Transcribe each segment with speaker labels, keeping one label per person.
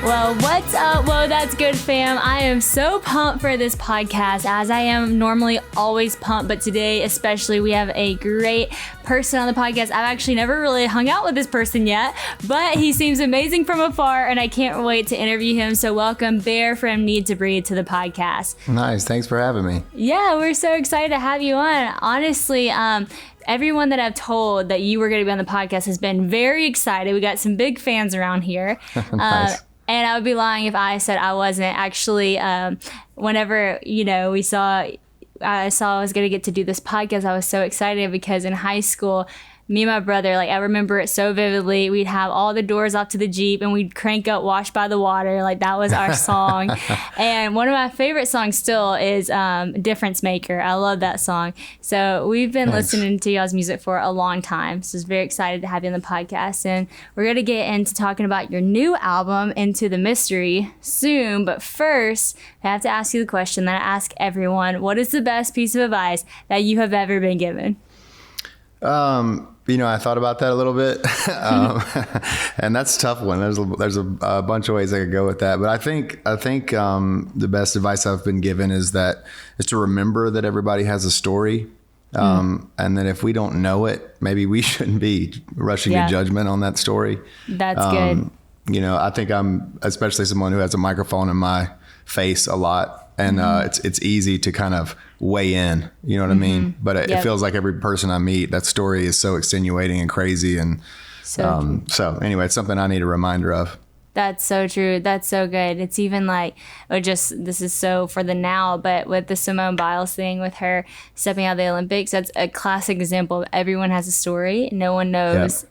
Speaker 1: Well, what's up? Whoa, that's good, fam. I am so pumped for this podcast, as I am normally always pumped, but today especially we have a great person on the podcast. I've actually never really hung out with this person yet, but he seems amazing from afar, and I can't wait to interview him. So welcome Bear from Need to Breathe to the podcast.
Speaker 2: Nice. Thanks for having me.
Speaker 1: Yeah, we're so excited to have you on. Honestly, everyone that I've told that you were going to be on the podcast has been very excited. We got some big fans around here.
Speaker 2: Nice.
Speaker 1: And I would be lying if I said I wasn't. Actually, whenever, I saw I was going to get to do this podcast, I was so excited because in high school, me and my brother, I remember it so vividly. We'd have all the doors off to the Jeep and we'd crank up Washed by the Water. That was our song. And one of my favorite songs still is Difference Maker. I love that song. So we've been listening to y'all's music for a long time. So I was very excited to have you on the podcast. And we're going to get into talking about your new album, Into the Mystery, soon. But first, I have to ask you the question that I ask everyone. What is the best piece of advice that you have ever been given?
Speaker 2: I thought about that a little bit, and that's a tough one. There's a bunch of ways I could go with that, but I think the best advice I've been given is to remember that everybody has a story, and that if we don't know it, maybe we shouldn't be rushing to judgment on that story.
Speaker 1: That's good.
Speaker 2: I think I'm especially someone who has a microphone in my face a lot, and it's easy to kind of weigh in, you know what I mean? But it feels like every person I meet, that story is so extenuating and crazy. And so anyway, it's something I need a reminder of.
Speaker 1: That's so true. That's so good. It's even this is so for the now, but with the Simone Biles thing with her stepping out of the Olympics, that's a classic example of everyone has a story. No one knows.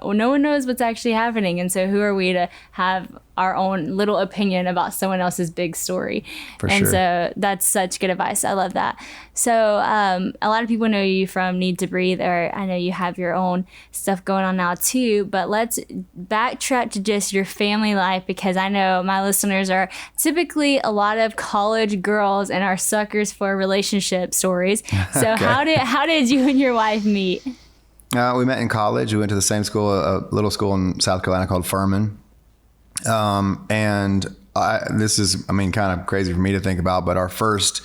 Speaker 1: No one knows what's actually happening. And so who are we to have our own little opinion about someone else's big story? So that's such good advice. I love that. So a lot of people know you from Need to Breathe, or I know you have your own stuff going on now too, but let's backtrack to just your family life, because I know my listeners are typically a lot of college girls and are suckers for relationship stories. So how did you and your wife meet?
Speaker 2: We met in college. We went to the same school, a little school in South Carolina called Furman. This is kind of crazy for me to think about, but our first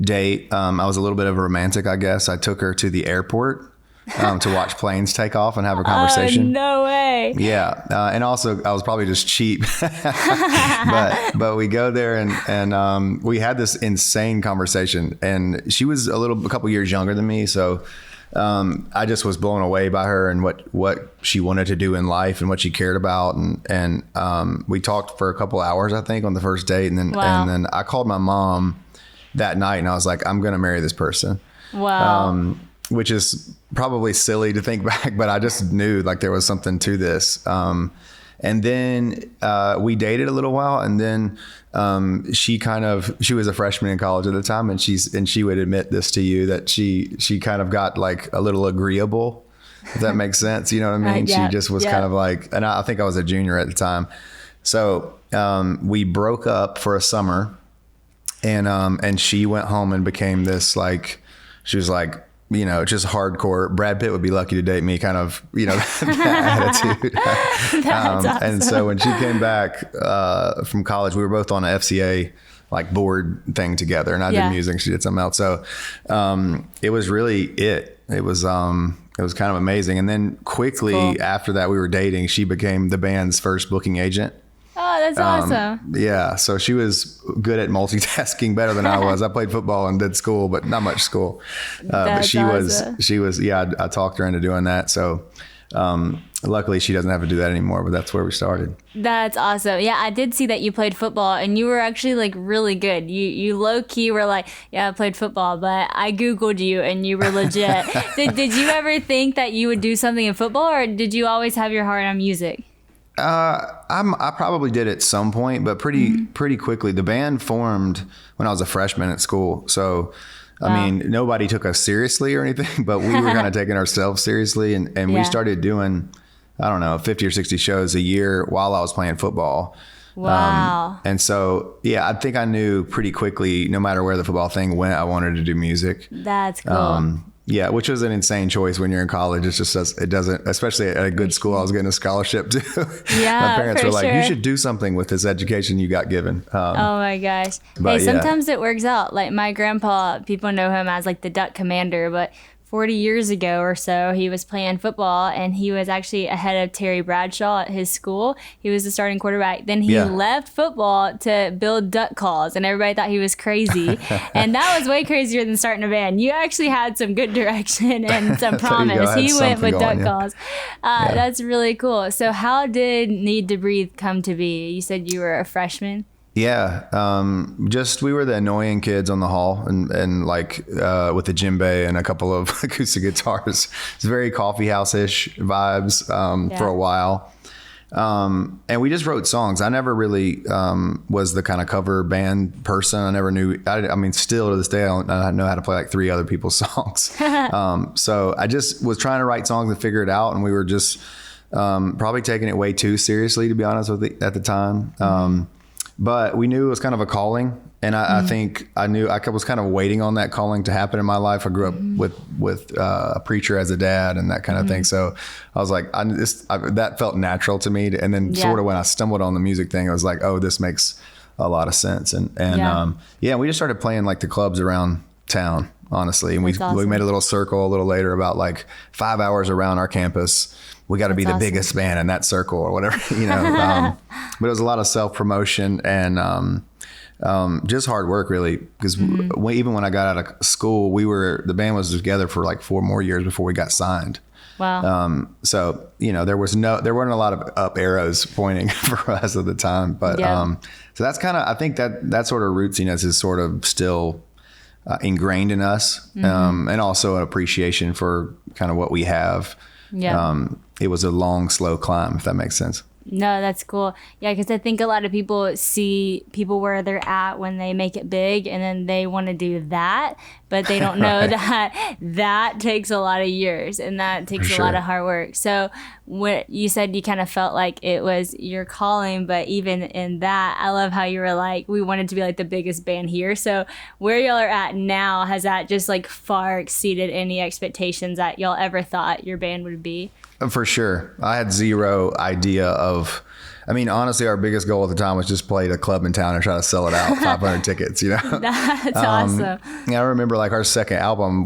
Speaker 2: date, I was a little bit of a romantic, I guess. I took her to the airport to watch planes take off and have a conversation.
Speaker 1: Oh, no way.
Speaker 2: Yeah. And also I was probably just cheap, but we go there and we had this insane conversation, and she was a couple years younger than me. So I just was blown away by her and what she wanted to do in life and what she cared about. And we talked for a couple hours, I think, on the first date. And then I called my mom that night and I was like, I'm going to marry this person.
Speaker 1: Wow.
Speaker 2: Which is probably silly to think back, but I just knew there was something to this. And then we dated a little while, and then she was a freshman in college at the time, and she would admit this to you, that she kind of got a little agreeable, if that makes sense. You know what I mean? She just was kind of and I think I was a junior at the time. So we broke up for a summer, and she went home and became this she was just hardcore. Brad Pitt would be lucky to date me kind of, that attitude.
Speaker 1: That's awesome.
Speaker 2: And so when she came back from college, we were both on an FCA board thing together, and I did music, she did something else. So it was really it was kind of amazing. And then quickly after that, we were dating. She became the band's first booking agent.
Speaker 1: Oh, that's awesome.
Speaker 2: Yeah. So she was good at multitasking, better than I was. I played football and did school, but not much school. But she was, I talked her into doing that. So luckily she doesn't have to do that anymore, but that's where we started.
Speaker 1: That's awesome. Yeah, I did see that you played football, and you were actually really good. You low key were I played football, but I Googled you and you were legit. Did you ever think that you would do something in football, or did you always have your heart on music?
Speaker 2: I probably did at some point, but pretty quickly. The band formed when I was a freshman at school. So, nobody took us seriously or anything, but we were kind of taking ourselves seriously. And we started doing, 50 or 60 shows a year while I was playing football.
Speaker 1: Wow.
Speaker 2: And so, I think I knew pretty quickly, no matter where the football thing went, I wanted to do music.
Speaker 1: That's cool.
Speaker 2: Yeah, which was an insane choice when you're in college. It just does, it doesn't, especially at a good school. I was getting a scholarship too.
Speaker 1: Yeah,
Speaker 2: my parents were like,
Speaker 1: sure.
Speaker 2: you should do something with this education you got given.
Speaker 1: Oh my gosh.
Speaker 2: but
Speaker 1: Hey,
Speaker 2: yeah.
Speaker 1: sometimes it works out. Like my grandpa, people know him as like the duck commander, but 40 years ago or so, he was playing football and he was actually ahead of Terry Bradshaw at his school. He was the starting quarterback. Then he
Speaker 2: Yeah.
Speaker 1: left football to build duck calls, and everybody thought he was crazy. And that was way crazier than starting a band. You actually had some good direction and some
Speaker 2: There you go.
Speaker 1: promise.
Speaker 2: Had
Speaker 1: He went
Speaker 2: something
Speaker 1: with duck
Speaker 2: going, yeah.
Speaker 1: calls. That's really cool. So how did Need to Breathe come to be? You said you were a freshman.
Speaker 2: Yeah, just we were the annoying kids on the hall, and like with the djembe and a couple of acoustic guitars. It's very coffee house-ish vibes for a while, and we just wrote songs. I never really was the kind of cover band person. I never knew. I mean, still to this day, I know how to play like 3 other people's songs. So I just was trying to write songs and figure it out, and we were just probably taking it way too seriously, to be honest with you, at the time. But we knew it was kind of a calling. And I think I knew I was kind of waiting on that calling to happen in my life. I grew up with a preacher as a dad and that kind of thing. So I was like, that felt natural to me. And then sort of when I stumbled on the music thing, I was like, oh, this makes a lot of sense. And we just started playing like the clubs around town, honestly. And we made a little circle a little later about like 5 hours around our campus. We got to be the biggest band in that circle or whatever, you know. But it was a lot of self-promotion and just hard work, really. Because even when I got out of school, the band was together for like 4 more years before we got signed.
Speaker 1: Wow.
Speaker 2: So, you know, there weren't a lot of up arrows pointing for us at the time. But so that's kind of, I think that sort of rootsiness is sort of still ingrained in us, and also an appreciation for kind of what we have.
Speaker 1: Yeah.
Speaker 2: It was a long, slow climb, if that makes sense.
Speaker 1: No, that's cool. Yeah, because I think a lot of people see people where they're at when they make it big, and then they want to do that, but they don't know that takes a lot of years, and that takes a lot of hard work. So what you said, you kind of felt like it was your calling, but even in that, I love how you were like, we wanted to be like the biggest band here. So where y'all are at now, has that just like far exceeded any expectations that y'all ever thought your band would be?
Speaker 2: For sure. I had zero idea honestly, our biggest goal at the time was just play the club in town and try to sell it out, 500 tickets, you know?
Speaker 1: That's awesome.
Speaker 2: I remember like our second album,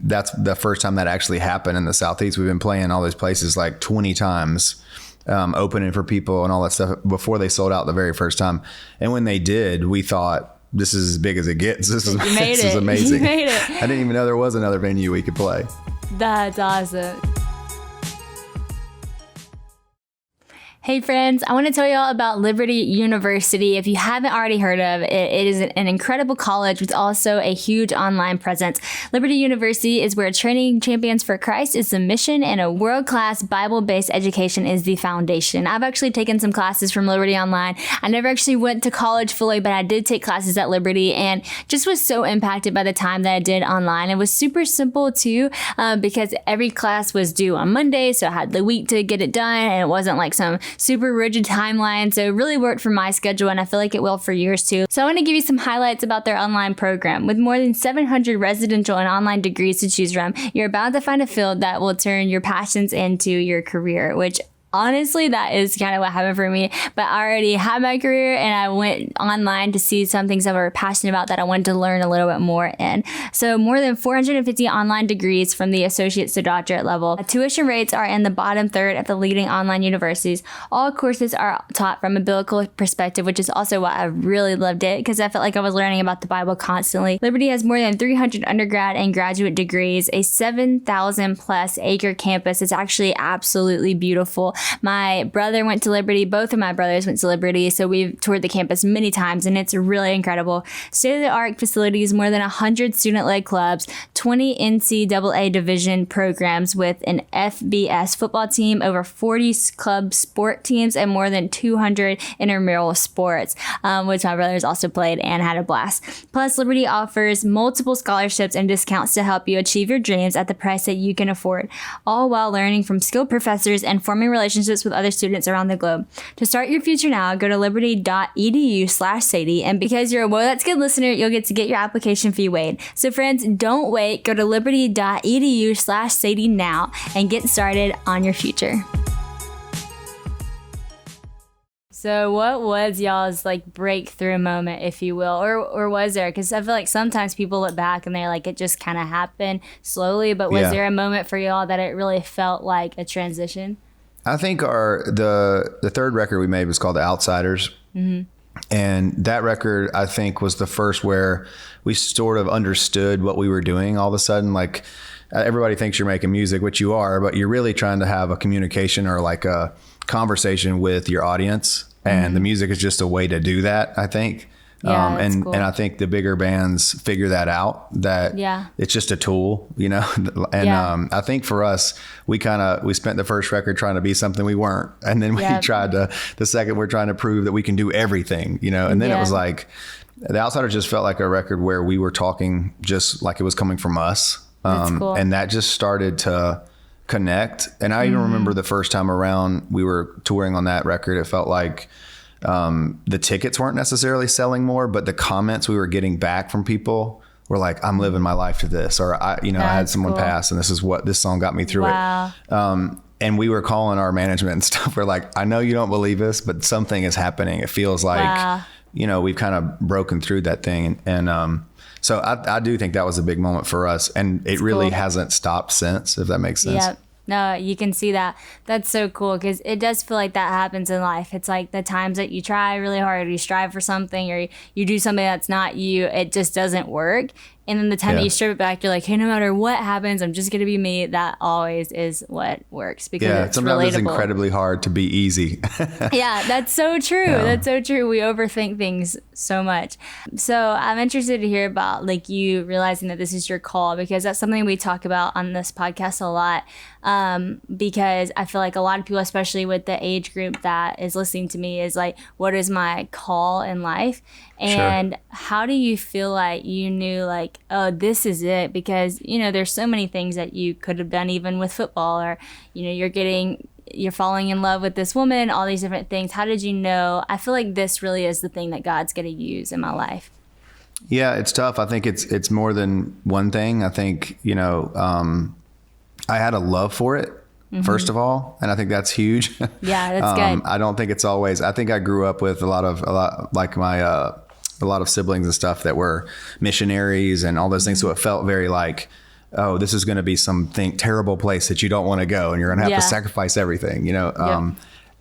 Speaker 2: that's the first time that actually happened in the Southeast. We've been playing all these places like 20 times, opening for people and all that stuff before they sold out the very first time. And when they did, we thought, this is as big as it gets. This is amazing.
Speaker 1: You made it.
Speaker 2: I didn't even know there was another venue we could play.
Speaker 1: That's awesome. Hey friends, I want to tell y'all about Liberty University. If you haven't already heard of it, it is an incredible college with also a huge online presence. Liberty University is where training champions for Christ is the mission, and a world-class Bible-based education is the foundation. I've actually taken some classes from Liberty Online. I never actually went to college fully, but I did take classes at Liberty and just was so impacted by the time that I did online. It was super simple too, because every class was due on Monday, so I had the week to get it done, and it wasn't like some super rigid timeline. So it really worked for my schedule, and I feel like it will for yours too. So I want to give you some highlights about their online program. With more than 700 residential and online degrees to choose from, you're about to find a field that will turn your passions into your career, which honestly, that is kind of what happened for me. But I already had my career, and I went online to see some things that I were passionate about that I wanted to learn a little bit more in. So more than 450 online degrees from the associate's to doctorate level. Tuition rates are in the bottom third of the leading online universities. All courses are taught from a biblical perspective, which is also why I really loved it, because I felt like I was learning about the Bible constantly. Liberty has more than 300 undergrad and graduate degrees, a 7,000 plus acre campus. It's actually absolutely beautiful. My brother went to Liberty. Both of my brothers went to Liberty. So we've toured the campus many times, and it's really incredible. State-of-the-art facilities, more than 100 student-led clubs, 20 NCAA division programs with an FBS football team, over 40 club sport teams, and more than 200 intramural sports, which my brothers also played and had a blast. Plus, Liberty offers multiple scholarships and discounts to help you achieve your dreams at the price that you can afford, all while learning from skilled professors and forming relationships relationships with other students around the globe. To start your future now, go to liberty.edu/Sadie. And because you're a Whoa, That's Good listener, you'll get to get your application fee waived. So friends, don't wait. Go to liberty.edu/Sadie now and get started on your future. So what was y'all's like breakthrough moment, if you will, or was there? Because I feel like sometimes people look back and they're like, it just kind of happened slowly. But was there a moment for y'all that it really felt like a transition?
Speaker 2: I think the third record we made was called The Outsiders. Mm-hmm. And that record, I think, was the first where we sort of understood what we were doing all of a sudden. Like everybody thinks you're making music, which you are, but you're really trying to have a communication or like a conversation with your audience. And the music is just a way to do that, I think.
Speaker 1: Yeah, that's cool.
Speaker 2: And I think the bigger bands figure that out, that it's just a tool, you know? And I think for us, we spent the first record trying to be something we weren't. And then we tried the second, we're trying to prove that we can do everything, you know? And then it was like, The Outsiders just felt like a record where we were talking just like it was coming from us. Cool. And that just started to connect. And I even remember the first time around we were touring on that record, it felt like the tickets weren't necessarily selling more, but the comments we were getting back from people were like, I'm living my life to this, or I had someone pass and this is what this song got me through it. And we were calling our management and stuff. We're like, I know you don't believe this, but something is happening. It feels like, we've kind of broken through that thing. And so I do think that was a big moment for us, and it really hasn't stopped since, if that makes sense.
Speaker 1: Yep. No, you can see that. That's so cool, because it does feel like that happens in life. It's like the times that you try really hard, or you strive for something, or you do something that's not you, it just doesn't work. And then the time that you strip it back, you're like, hey, no matter what happens, I'm just going to be me. That always is what works, because it's
Speaker 2: sometimes
Speaker 1: relatable.
Speaker 2: It's incredibly hard to be easy.
Speaker 1: Yeah, that's so true. Yeah. That's so true. We overthink things so much. So I'm interested to hear about like you realizing that this is your call, because that's something we talk about on this podcast a lot. Because I feel like a lot of people, especially with the age group that is listening to me, is like, what is my call in life? And how do you feel like you knew like, oh, this is it? Because, there's so many things that you could have done even with football, or, you're falling in love with this woman, all these different things. How did you know? I feel like this really is the thing that God's going to use in my life.
Speaker 2: Yeah, it's tough. I think it's more than one thing. I think, I had a love for it, first of all, and I think that's huge.
Speaker 1: Yeah, that's good.
Speaker 2: I don't think it's always. I think I grew up with a lot of siblings and stuff that were missionaries and all those things. So it felt very like, oh, this is going to be something terrible place that you don't want to go, and you're going to have to sacrifice everything,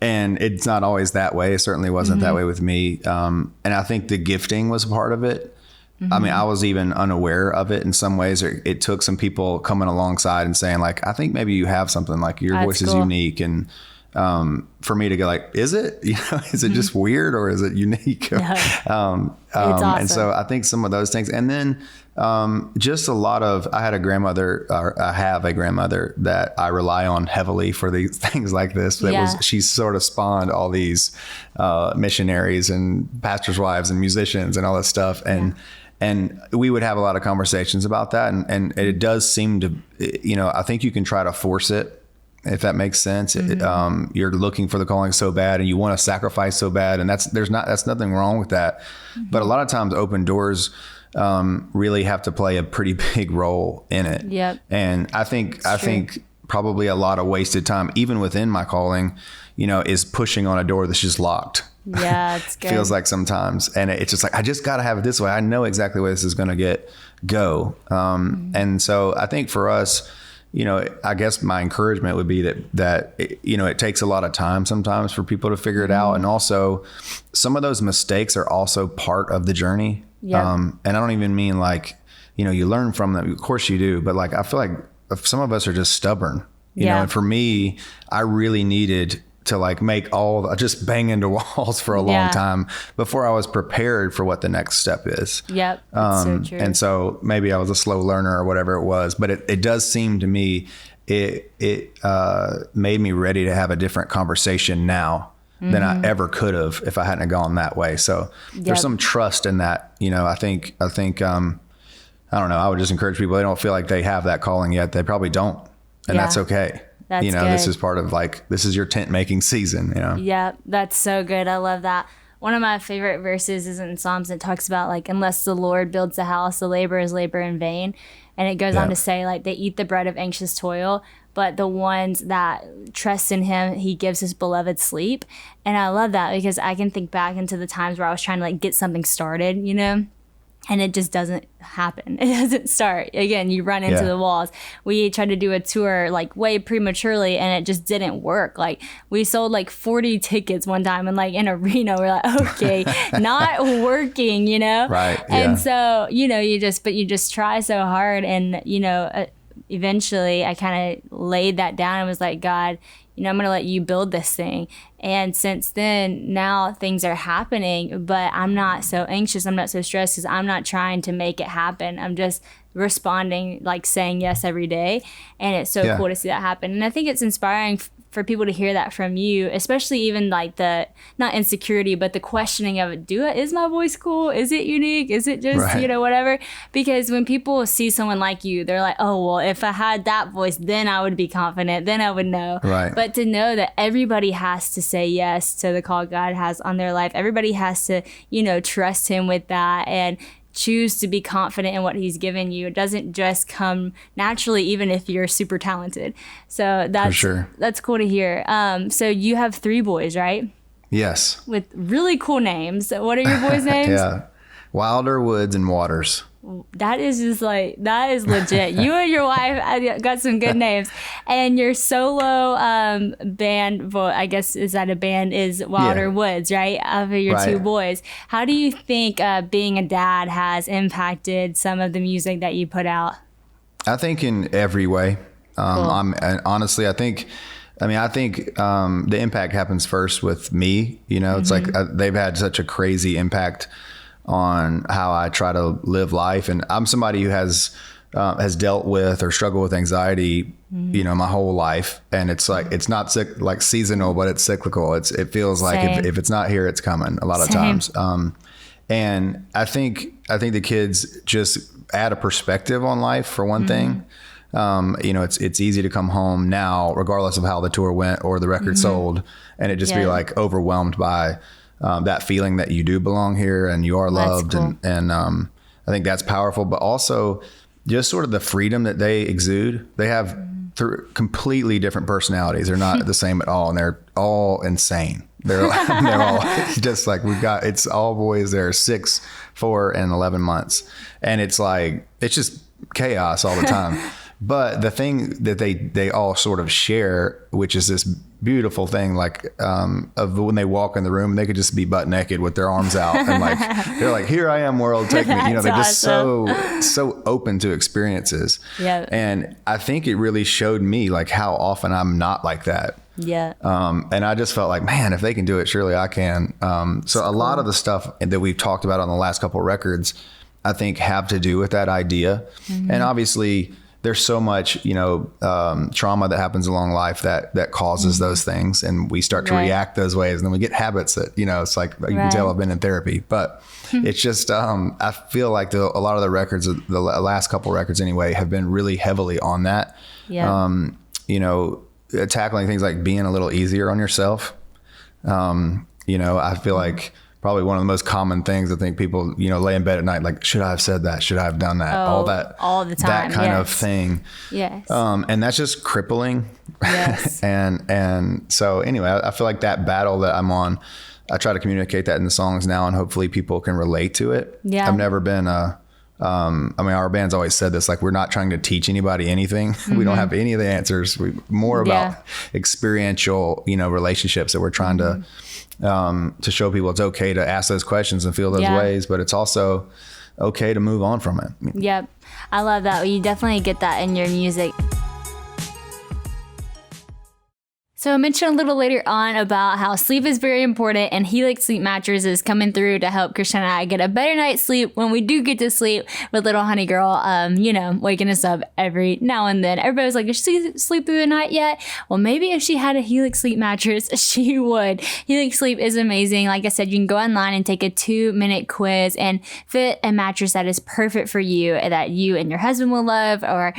Speaker 2: And it's not always that way. It certainly wasn't that way with me. And I think the gifting was part of it. I mean, I was even unaware of it in some ways. It took some people coming alongside and saying like, I think maybe you have something, like your voice is unique. And for me to go like, is it, is it just weird, or is it unique?
Speaker 1: It's awesome.
Speaker 2: And so I think some of those things, and then just a lot of, I have a grandmother that I rely on heavily for these things like this. She's sort of spawned all these missionaries and pastors' wives and musicians and all this stuff. And we would have a lot of conversations about that. And it does seem to, I think you can try to force it, if that makes sense. You're looking for the calling so bad, and you want to sacrifice so bad. And that's nothing wrong with that. But a lot of times open doors really have to play a pretty big role in it. Yep. And I think probably a lot of wasted time, even within my calling, is pushing on a door that's just locked.
Speaker 1: Yeah, it's good.
Speaker 2: Feels like sometimes. And it's just like, I just got to have it this way. I know exactly where this is going to go. And so I think for us, I guess my encouragement would be that it takes a lot of time sometimes for people to figure it out. And also some of those mistakes are also part of the journey. Yeah. And I don't even mean like, you learn from them. Of course you do. But like, I feel like some of us are just stubborn, you know, and for me, I really needed to like just bang into walls for a long time before I was prepared for what the next step is.
Speaker 1: Yep. That's so true.
Speaker 2: And so maybe I was a slow learner or whatever it was, but it does seem to me, it made me ready to have a different conversation now than I ever could have if I hadn't gone that way. So there's some trust in that. I think, I don't know. I would just encourage people, they don't feel like they have that calling yet. They probably don't. And that's okay.
Speaker 1: That's
Speaker 2: you know,
Speaker 1: good.
Speaker 2: this is part of like, this is your tent making season, you know?
Speaker 1: Yeah, that's so good. I love that. One of my favorite verses is in Psalms. It talks about like, unless the Lord builds a house, the laborers labor in vain. And it goes on to say like, they eat the bread of anxious toil, but the ones that trust in him, he gives his beloved sleep. And I love that because I can think back into the times where I was trying to like get something started, you know, and it just doesn't happen. It doesn't start. Again, you run into the walls. We tried to do a tour like way prematurely and it just didn't work. Like we sold like 40 tickets one time and like in a arena, we're like, okay, not working, you know?
Speaker 2: Right.
Speaker 1: And so, you know, you just try so hard. And, you know, eventually I kind of laid that down and was like, God, you know, I'm going to let you build this thing. And since then, now things are happening, but I'm not so anxious. I'm not so stressed because I'm not trying to make it happen. I'm just responding, like saying yes every day. And it's so cool to see that happen. And I think it's inspiring for people to hear that from you, especially even like the, not insecurity, but the questioning of it. Is my voice cool? Is it unique? Is it just, you know, whatever? Because when people see someone like you, they're like, oh, well, if I had that voice, then I would be confident. Then I would know.
Speaker 2: Right.
Speaker 1: But to know that everybody has to say yes to the call God has on their life. Everybody has to, you know, trust him with that and choose to be confident in what he's given you. It doesn't just come naturally, even if you're super talented. So that's cool to hear. So you have 3 boys, right?
Speaker 2: Yes.
Speaker 1: With really cool names. What are your boys' names?
Speaker 2: Wilder, Woods, and Waters.
Speaker 1: That is just like, that is legit. You and your wife got some good names. And your solo band, I guess, is that a band, is Wilder Woods, right? Of your 2 boys. How do you think being a dad has impacted some of the music that you put out?
Speaker 2: I think in every way.
Speaker 1: Cool.
Speaker 2: Honestly, I think the impact happens first with me. You know, it's like they've had such a crazy impact on how I try to live life. And I'm somebody who has dealt with or struggled with anxiety, you know, my whole life. And it's like, it's not like seasonal, but it's cyclical. It feels like if it's not here, it's coming a lot of times. And I think the kids just add a perspective on life for one thing. You know, it's easy to come home now, regardless of how the tour went or the record sold, and it just be like overwhelmed by that feeling that you do belong here and you are loved. Cool. And I think that's powerful, but also just sort of the freedom that they exude. They have completely different personalities. They're not the same at all. And they're all insane. They're all just like, it's all boys. They're 6, 4, and 11 months. And it's like, it's just chaos all the time. But the thing that they all sort of share, which is this beautiful thing, like of when they walk in the room, they could just be butt naked with their arms out, and like they're like, "Here I am, world, take me." You know, they're just so open to experiences. Yeah. And I think it really showed me like how often I'm not like that. Yeah. And I just felt like, man, if they can do it, surely I can. So a lot of the stuff that we've talked about on the last couple of records, I think have to do with that idea. And obviously there's so much, you know, trauma that happens along life that causes those things, and we start to react those ways, and then we get habits that, you know, it's like, you can tell I've been in therapy, but it's just, I feel like a lot of the records, the last couple records anyway, have been really heavily on that. Yeah. You know, tackling things like being a little easier on yourself. You know, I feel like probably one of the most common things I think people, you know, lay in bed at night, like, should I have said that? Should I have done that? All the time, that kind of thing. Yes. And that's just crippling. Yes. and so anyway, I feel like that battle that I'm on, I try to communicate that in the songs now, and hopefully people can relate to it. Yeah. I've never been I mean, our band's always said this, like, we're not trying to teach anybody anything. We don't have any of the answers. We more about experiential, you know, relationships that we're trying to show people it's okay to ask those questions and feel those ways, but it's also okay to move on from it.
Speaker 1: Yep. I love that. You definitely get that in your music. So I mentioned a little later on about how sleep is very important, and Helix Sleep mattress is coming through to help Christian and I get a better night's sleep when we do get to sleep with little honey girl, waking us up every now and then. Everybody was like, "Does she sleep through the night yet?" Well, maybe if she had a Helix Sleep mattress, she would. Helix Sleep is amazing. Like I said, you can go online and take a 2-minute quiz and fit a mattress that is perfect for you, that you and your husband will love, or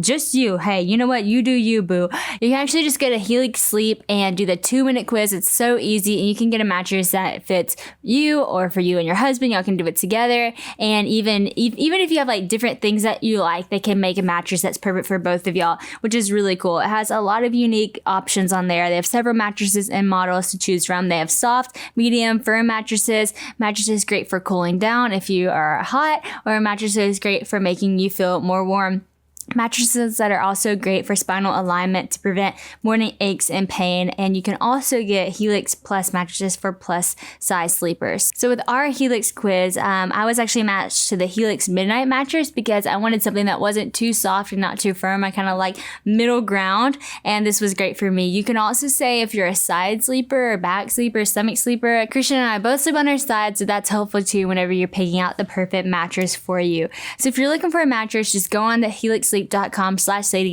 Speaker 1: just you. Hey, you know what? You do you, boo. You can actually just go to Helix Sleep and do the 2-minute quiz. It's so easy, and you can get a mattress that fits you, or for you and your husband. Y'all can do it together. And even if you have like different things that you like, they can make a mattress that's perfect for both of y'all, which is really cool. It has a lot of unique options on there. They have several mattresses and models to choose from. They have soft, medium, firm mattresses. Mattresses great for cooling down if you are hot, or mattresses great for making you feel more warm. Mattresses that are also great for spinal alignment to prevent morning aches and pain. And you can also get Helix Plus mattresses for plus size sleepers. So with our Helix quiz, I was actually matched to the Helix Midnight mattress because I wanted something that wasn't too soft and not too firm. I kind of like middle ground, and this was great for me. You can also say if you're a side sleeper or back sleeper, stomach sleeper. Christian and I both sleep on our side, so that's helpful too whenever you're picking out the perfect mattress for you. So if you're looking for a mattress, just go on the helixsleep.com/Sadie,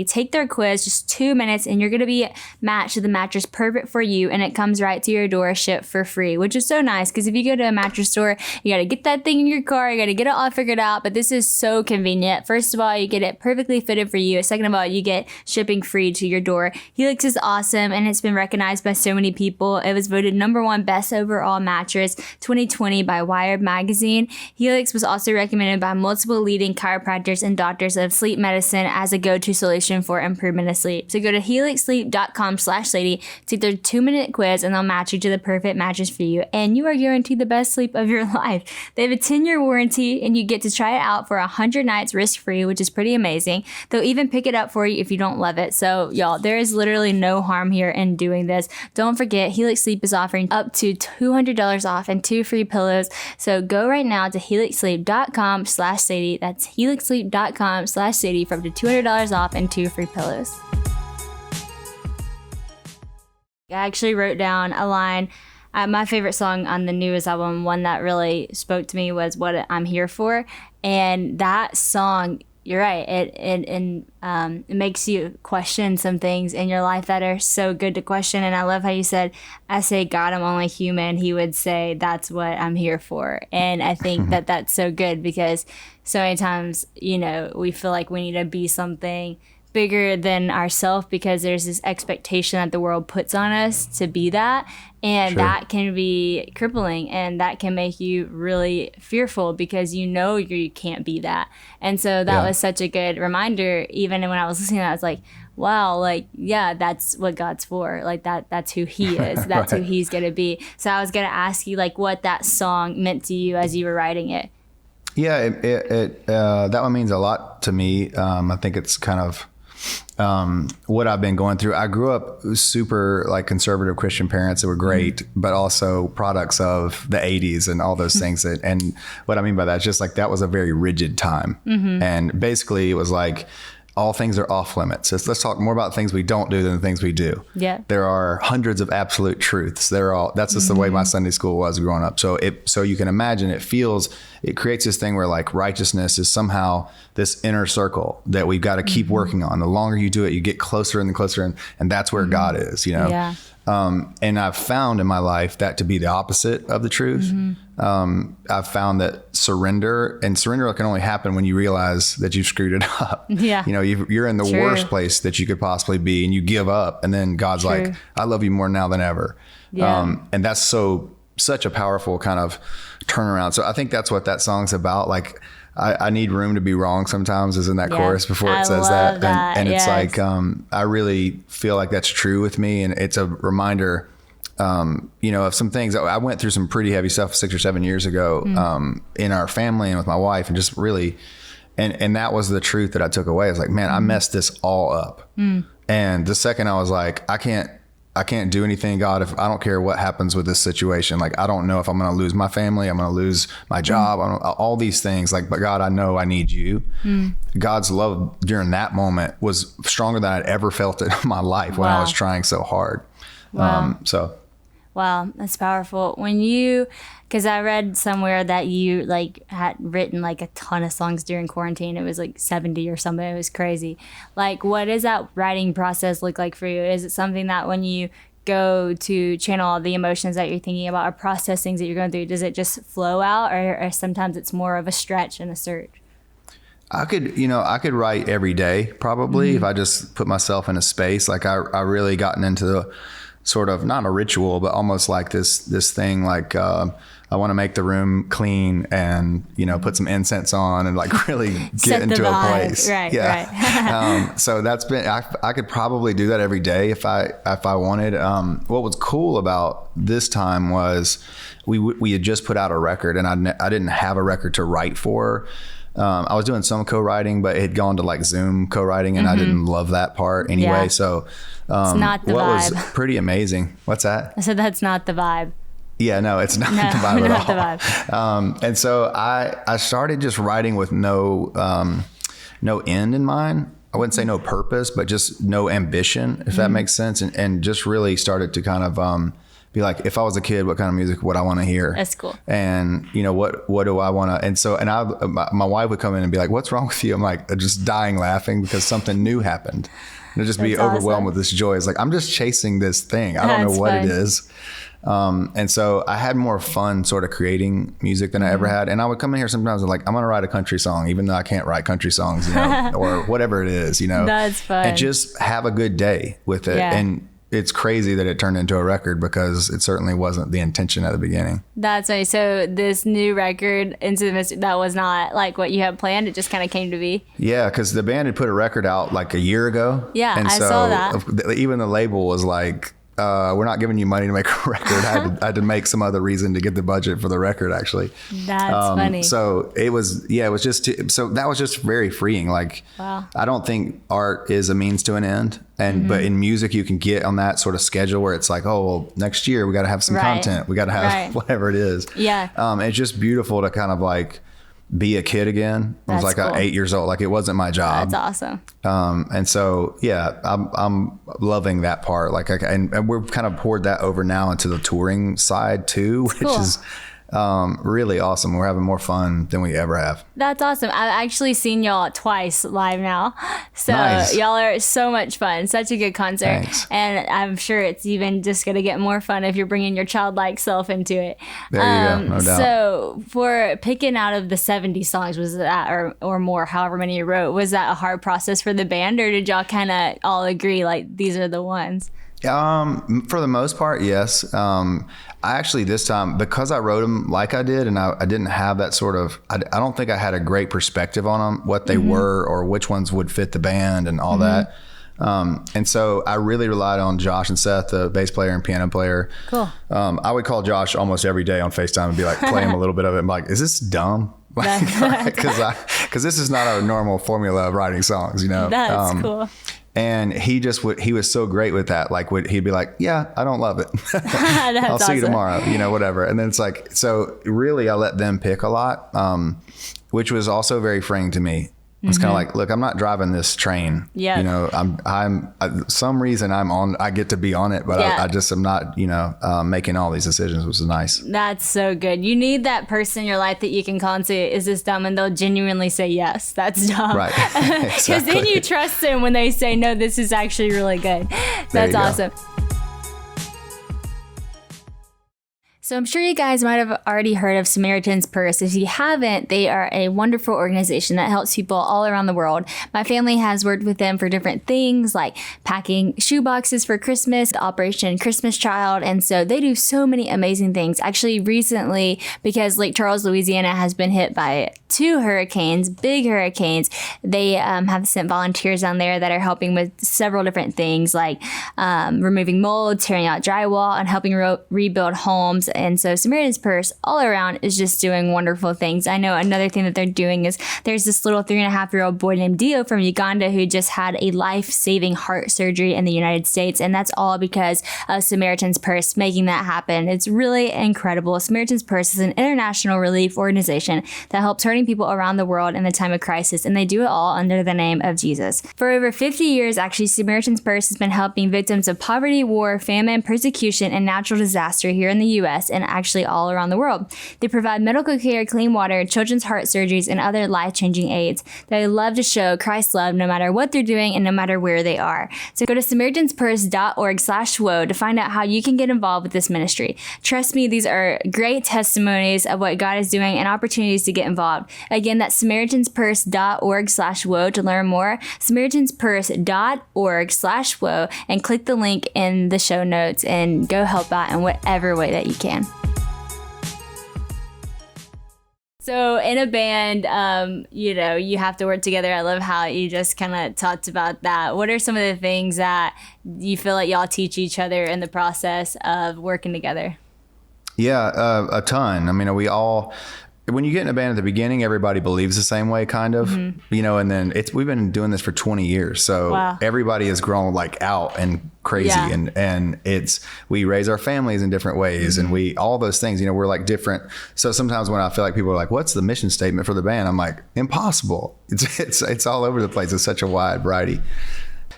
Speaker 1: take their quiz, just 2 minutes, and you're going to be matched to the mattress perfect for you, and it comes right to your door, shipped for free, which is so nice because if you go to a mattress store, you got to get that thing in your car, you got to get it all figured out, but this is so convenient. First of all, you get it perfectly fitted for you. Second of all, you get shipping free to your door. Helix is awesome, and it's been recognized by so many people. It was voted #1 best overall mattress 2020 by Wired magazine. Helix was also recommended by multiple leading chiropractors and doctors of sleep medicine as a go-to solution for improvement of sleep. So go to helixsleep.com/Sadie, take their 2-minute quiz, and they'll match you to the perfect mattress for you. And you are guaranteed the best sleep of your life. They have a 10-year warranty, and you get to try it out for 100 nights risk-free, which is pretty amazing. They'll even pick it up for you if you don't love it. So y'all, there is literally no harm here in doing this. Don't forget, Helix Sleep is offering up to $200 off and 2 free pillows. So go right now to helixsleep.com/Sadie. That's helixsleep.com/Sadie for up to $200 off and 2 free pillows. I actually wrote down a line. My favorite song on the newest album, one that really spoke to me, was "What I'm Here For." And that song, you're right, it makes you question some things in your life that are so good to question. And I love how you said, "I say, God, I'm only human." He would say, "That's what I'm here for." And I think that that's so good because so many times, we feel like we need to be something bigger than ourselves because there's this expectation that the world puts on us to be that, and
Speaker 2: Sure.
Speaker 1: that can be crippling, and that can make you really fearful because you can't be that. And so that was such a good reminder. Even when I was listening to that, I was like, wow, that's what God's for. Like that's who he is. That's
Speaker 2: Right.
Speaker 1: who he's going to be. So I was going to ask you what that song meant to you as you were writing it.
Speaker 2: Yeah, that one means a lot to me. I think it's kind of what I've been going through. I grew up super conservative Christian parents that were great, but also products of the 80s and all those things. And what I mean by that is just that was a very rigid time. And basically it was all things are off limits. Let's talk more about things we don't do than the things we do.
Speaker 1: Yeah.
Speaker 2: There are hundreds of absolute truths. That's just the way my Sunday school was growing up. So you can imagine it creates this thing where righteousness is somehow this inner circle that we've got to keep working on. The longer you do it, you get closer and closer, and that's where God is,
Speaker 1: Yeah.
Speaker 2: And I've found in my life that to be the opposite of the truth. I've found that surrender can only happen when you realize that you've screwed it up.
Speaker 1: Yeah.
Speaker 2: You're in the
Speaker 1: True.
Speaker 2: worst place that you could possibly be, and you give up, and then God's
Speaker 1: True.
Speaker 2: like, I love you more now than ever.
Speaker 1: Yeah.
Speaker 2: And that's such a powerful kind of turnaround. So I think that's what that song's about. I need room to be wrong sometimes is in that chorus before it says
Speaker 1: love
Speaker 2: that. And it's
Speaker 1: yes.
Speaker 2: I really feel like that's true with me. And it's a reminder, of some things. I went through some pretty heavy stuff 6 or 7 years ago, in our family and with my wife, and just really, and that was the truth that I took away. I was like, man, I messed this all up. And the second I was like, I can't I can't do anything, God, if I don't care what happens with this situation. Like, I don't know if I'm going to lose my family. I'm going to lose my job. All these things. Like, but God, I know I need you. God's love during that moment was stronger than I'd ever felt it in my life when I was trying so hard.
Speaker 1: Wow. Wow, that's powerful. Because I read somewhere that you like had written like a ton of songs during quarantine. It was like 70 or something. It was crazy. Like, what does that writing process look like for you? Is it something that when you go to channel all the emotions that you're thinking about or process things that you're going through, does it just flow out, or sometimes it's more of a stretch and a search?
Speaker 2: I could write every day probably if I just put myself in a space. Like, I really gotten into the sort of, not a ritual, but almost like this thing, like I want to make the room clean and, put some incense on and like really get into a place.
Speaker 1: Right.
Speaker 2: So that's been, I could probably do that every day if I wanted. What was cool about this time was we had just put out a record, and I didn't have a record to write for. I was doing some co-writing, but it had gone to like Zoom co-writing, and I didn't love that part anyway. Yeah. So
Speaker 1: it's not the vibe.
Speaker 2: Was pretty amazing. What's that?
Speaker 1: I said that's not the vibe.
Speaker 2: Yeah, no, it's not the vibe at all. The vibe. And so I started just writing with no end in mind. I wouldn't say no purpose, but just no ambition, if that makes sense. And just really started to kind of be like, if I was a kid, what kind of music would I want to hear?
Speaker 1: That's cool.
Speaker 2: And what do I want to? And so, my wife would come in and be like, "What's wrong with you?" I'm like, just dying laughing because something new happened. And just be overwhelmed with this joy. It's like, I'm just chasing this thing. I don't know what it is. And so I had more fun sort of creating music than I ever had. And I would come in here sometimes and like, I'm going to write a country song, even though I can't write country songs, or whatever it is,
Speaker 1: That's fun.
Speaker 2: And just have a good day with it. Yeah. And it's crazy that it turned into a record because it certainly wasn't the intention at the beginning.
Speaker 1: That's right. So this new record, Into the Mystery, that was not like what you had planned. It just kind of came to be. Yeah,
Speaker 2: because the band had put a record out like a year ago.
Speaker 1: Yeah,
Speaker 2: and
Speaker 1: I saw that.
Speaker 2: Even the label was like, we're not giving you money to make a record. I had to make some other reason to get the budget for the record, actually.
Speaker 1: That's funny.
Speaker 2: So it was just, so that was just very freeing. Like,
Speaker 1: wow.
Speaker 2: I don't think art is a means to an end. But in music, you can get on that sort of schedule where it's like, oh, well, next year we got to have some content. We got to have whatever it is.
Speaker 1: Yeah.
Speaker 2: It's just beautiful to kind of like be a kid again. I was like cool. 8 years old. Like, it wasn't my job.
Speaker 1: That's awesome.
Speaker 2: And so, yeah, I'm loving that part. Like, and we've kind of poured that over now into the touring side too, which is really awesome. We're having more fun than we ever have.
Speaker 1: That's awesome. I've actually seen y'all twice live now. So
Speaker 2: nice.
Speaker 1: Y'all are so much fun. Such a good concert.
Speaker 2: Thanks.
Speaker 1: And I'm sure it's even just going to get more fun if you're bringing your childlike self into it.
Speaker 2: There you go. No doubt.
Speaker 1: So for picking out of the 70 songs, was that, or more, however many you wrote, was that a hard process for the band, or did y'all kind of all agree like these are the ones?
Speaker 2: For the most part, yes. I actually, this time, because I wrote them like I did, and I didn't have that sort of, I don't think I had a great perspective on them, what they were or which ones would fit the band and all that. And so I really relied on Josh and Seth, the bass player and piano player.
Speaker 1: Cool.
Speaker 2: I would call Josh almost every day on FaceTime and be like, play him a little bit of it. I'm like, is this dumb? Because this is not a normal formula of writing songs,
Speaker 1: That's cool.
Speaker 2: And he was so great with that. Like, he'd be like, yeah, I don't love it. I'll see you tomorrow, whatever. And then it's like, so really I let them pick a lot, which was also very freeing to me. It's kind of like, look, I'm not driving this train.
Speaker 1: Yeah.
Speaker 2: I'm some reason I get to be on it, but I just am not, making all these decisions, which is nice.
Speaker 1: That's so good. You need that person in your life that you can call and say, is this dumb? And they'll genuinely say, yes, that's dumb.
Speaker 2: Right.
Speaker 1: Because then you trust them when they say, no, this is actually really good. That's awesome. So I'm sure you guys might have already heard of Samaritans Purse. If you haven't, they are a wonderful organization that helps people all around the world. My family has worked with them for different things like packing shoe boxes for Christmas, Operation Christmas Child. And so they do so many amazing things. Actually, recently, because Lake Charles, Louisiana has been hit by 2 hurricanes, big hurricanes. They have sent volunteers down there that are helping with several different things like removing mold, tearing out drywall, and helping rebuild homes. And so Samaritans Purse all around is just doing wonderful things. I know another thing that they're doing is there's this little 3.5-year-old boy named Dio from Uganda who just had a life-saving heart surgery in the United States. And that's all because of Samaritans Purse making that happen. It's really incredible. Samaritans Purse is an international relief organization that helps hurting people around the world in the time of crisis, and they do it all under the name of Jesus. For over 50 years, actually, Samaritans Purse has been helping victims of poverty, war, famine, persecution, and natural disaster here in the U.S. and actually all around the world. They provide medical care, clean water, children's heart surgeries, and other life-changing aids. They love to show Christ's love no matter what they're doing and no matter where they are. So go to SamaritansPurse.org/woe to find out how you can get involved with this ministry. Trust me, these are great testimonies of what God is doing and opportunities to get involved. Again, that's SamaritansPurse.org/woe to learn more. SamaritansPurse.org/woe, and click the link in the show notes and go help out in whatever way that you can. So in a band, you have to work together. I love how you just kind of talked about that. What are some of the things that you feel like y'all teach each other in the process of working together?
Speaker 2: Yeah, a ton. I mean, when you get in a band at the beginning, everybody believes the same way, kind of, and then we've been doing this for 20 years. So wow. Everybody has grown like out and crazy. Yeah. And we raise our families in different ways and all those things, we're like different. So sometimes when I feel like people are like, what's the mission statement for the band? I'm like, impossible. It's all over the place. It's such a wide variety.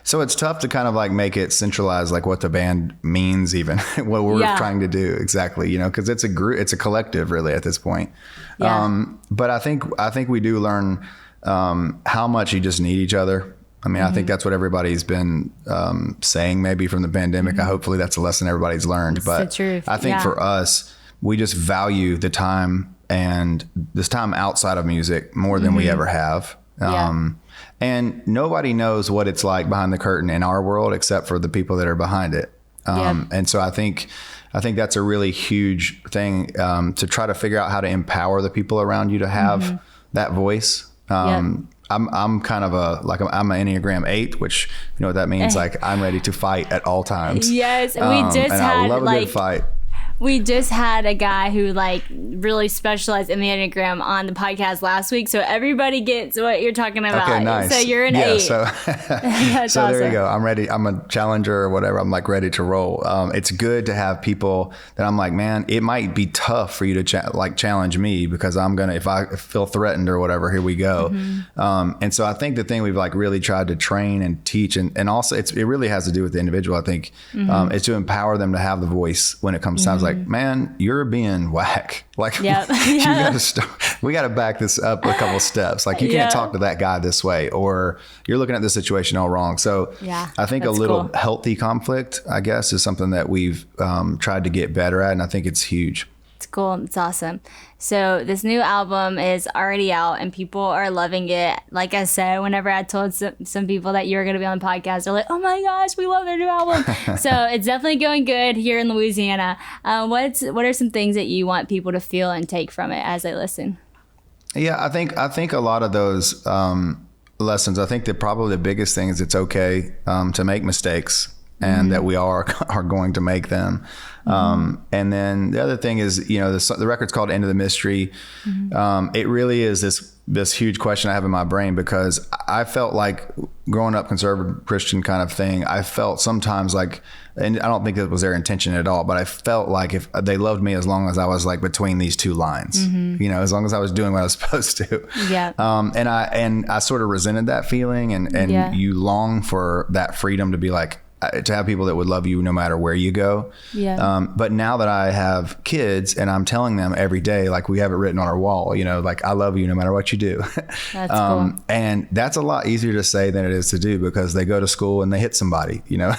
Speaker 2: So it's tough to kind of like make it centralized, like what the band means, even what we're trying to do exactly, because it's a group, it's a collective really at this point. Yeah. But I think we do learn how much you just need each other. I mean, I think that's what everybody's been saying maybe from the pandemic. Hopefully that's a lesson everybody's learned. It's but the truth. I think for us, we just value the time and this time outside of music more than we ever have. And nobody knows what it's like behind the curtain in our world, except for the people that are behind it. And so I think that's a really huge thing, to try to figure out how to empower the people around you to have that voice. I'm kind of I'm an Enneagram 8, which you know what that means. Like I'm ready to fight at all times.
Speaker 1: Yes. We
Speaker 2: I love a good fight.
Speaker 1: We just had a guy who like really specialized in the Enneagram on the podcast last week. So everybody gets what you're talking about.
Speaker 2: Okay, nice.
Speaker 1: So you're an 8.
Speaker 2: So
Speaker 1: awesome.
Speaker 2: There you go. I'm ready. I'm a challenger or whatever. I'm like ready to roll. It's good to have people that I'm like, man, it might be tough for you to challenge me because if I feel threatened or whatever, here we go. And so I think the thing we've like really tried to train and teach and also it really has to do with the individual. I think is to empower them to have the voice when it comes times like, man, you're being whack. Like, we got to back this up a couple steps. Like, you can't talk to that guy this way, or you're looking at the situation all wrong. So I think a little healthy conflict, I guess, is something that we've tried to get better at. And I think it's huge.
Speaker 1: It's cool. It's awesome. So this new album is already out and people are loving it. Like I said, whenever I told some people that you were going to be on the podcast, they're like, oh my gosh, we love their new album. So it's definitely going good here in Louisiana. What are some things that you want people to feel and take from it as they listen?
Speaker 2: Yeah, I think a lot of those lessons, I think that probably the biggest thing is it's okay to make mistakes. And that we are going to make them. And then the other thing is, the record's called End of the Mystery. It really is this huge question I have in my brain because I felt like growing up conservative Christian kind of thing, I felt sometimes like, and I don't think that was their intention at all, but I felt like if they loved me as long as I was like between these two lines, as long as I was doing what I was supposed to. Yeah. And I sort of resented that feeling and you long for that freedom to be like, to have people that would love you no matter where you go. Yeah. But now that I have kids and I'm telling them every day, like we have it written on our wall, like I love you no matter what you do.
Speaker 1: That's cool.
Speaker 2: And that's a lot easier to say than it is to do because they go to school and they hit somebody, And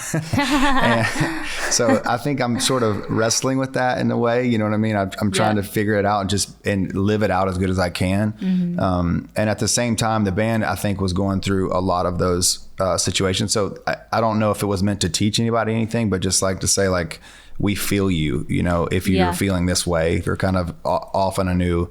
Speaker 2: so I think I'm sort of wrestling with that in a way, you know what I mean? I'm trying to figure it out and live it out as good as I can. And at the same time, the band I think was going through a lot of those situations. So I don't know if it was meant to teach anybody anything, but just like to say like, we feel you, if you're feeling this way, if you're kind of off on a new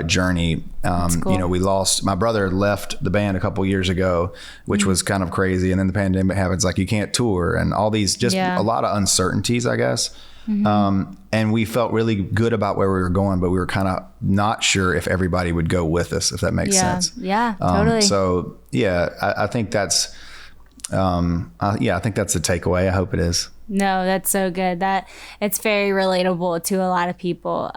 Speaker 2: journey.
Speaker 1: Cool.
Speaker 2: My brother left the band a couple years ago, which was kind of crazy. And then the pandemic happens, like you can't tour and all these, just a lot of uncertainties, I guess. And we felt really good about where we were going, but we were kind of not sure if everybody would go with us, if that makes sense.
Speaker 1: Yeah, totally.
Speaker 2: So I think that's, I think that's the takeaway. I hope it is.
Speaker 1: No, that's so good. That it's very relatable to a lot of people.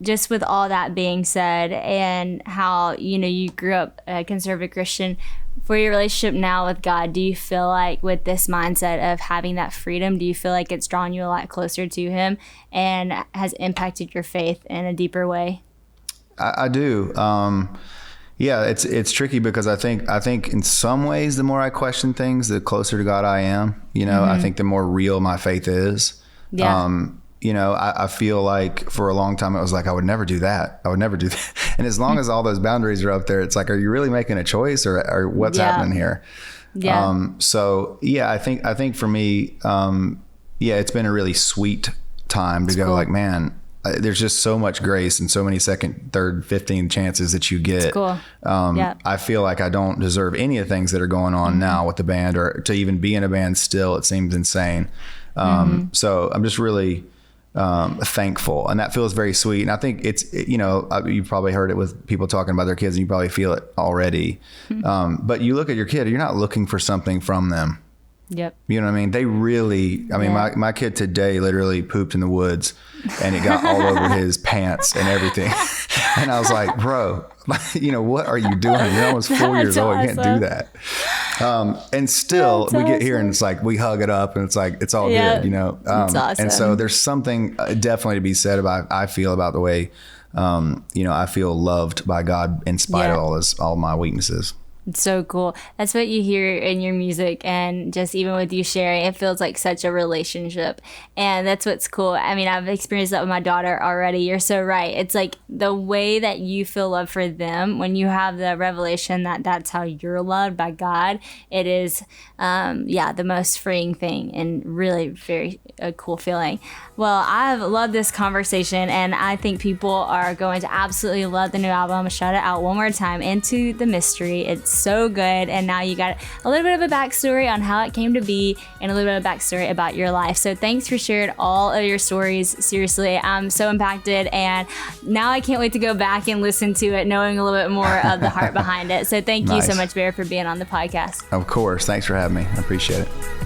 Speaker 1: Just with all that being said, and how, you grew up a conservative Christian, for your relationship now with God, do you feel like with this mindset of having that freedom, do you feel like it's drawn you a lot closer to him and has impacted your faith in a deeper way?
Speaker 2: I do. It's tricky because I think in some ways, the more I question things, the closer to God I am. I think the more real my faith is. Yeah. I feel like for a long time, it was like, I would never do that. I would never do that. And as long as all those boundaries are up there, it's like, are you really making a choice or what's happening here? Yeah. I think for me, it's been a really sweet time to go like, man, there's just so much grace and so many second, third, 15 chances that you get.
Speaker 1: Cool.
Speaker 2: I feel like I don't deserve any of the things that are going on now with the band, or to even be in a band still, it seems insane. So I'm just really thankful, and that feels very sweet. And I think it's, you've probably heard it with people talking about their kids, and you probably feel it already. But you look at your kid, you're not looking for something from them.
Speaker 1: Yep.
Speaker 2: You know what I mean? They really, my kid today literally pooped in the woods and it got all over his pants and everything. And I was like, bro, what are you doing? You're almost 4 years old. You can't do that. And still we get here and it's like, we hug it up and it's like, it's all good,
Speaker 1: It's awesome.
Speaker 2: And so there's something definitely to be said about, I feel about the way, I feel loved by God in spite of all my weaknesses.
Speaker 1: It's so cool. That's what you hear in your music, and just even with you sharing, it feels like such a relationship, and that's what's cool. I mean, I've experienced that with my daughter already. You're so right. It's like the way that you feel love for them when you have the revelation that that's how you're loved by God. It is, the most freeing thing and really very a cool feeling. Well, I've loved this conversation, and I think people are going to absolutely love the new album. Shout it out one more time, Into the Mystery. It's so good, and now you got a little bit of a backstory on how it came to be and a little bit of a backstory about your life. So thanks for sharing all of your stories. Seriously, I'm so impacted, and now I can't wait to go back and listen to it, knowing a little bit more of the heart behind it. So thank you so much, Bear, for being on the podcast.
Speaker 2: Of course. Thanks for having me. I appreciate it.